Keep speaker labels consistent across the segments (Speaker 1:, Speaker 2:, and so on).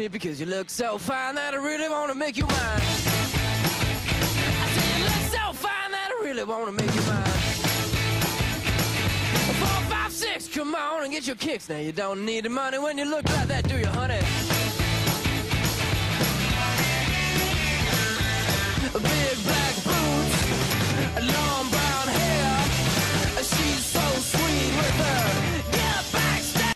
Speaker 1: me because you look so fine that I really want to make you mine. I said you look so fine that I really want to make you mine. 4, 5, 6, come on and get your kicks. Now you don't need the money when you look like that, do you, honey? Big black boots, long brown hair. She's so sweet with her. Get backstage.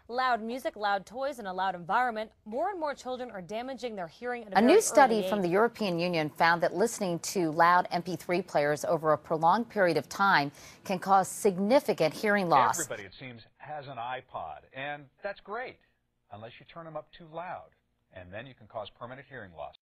Speaker 2: Loud music, loud toys, and a loud environment, more and more children are damaging their hearing at
Speaker 3: A new study from the European Union found that listening to loud MP3 players over a prolonged period of time can cause significant hearing loss.
Speaker 4: Everybody, it seems, has an iPod, and that's great, unless you turn them up too loud, and then you can cause permanent hearing loss.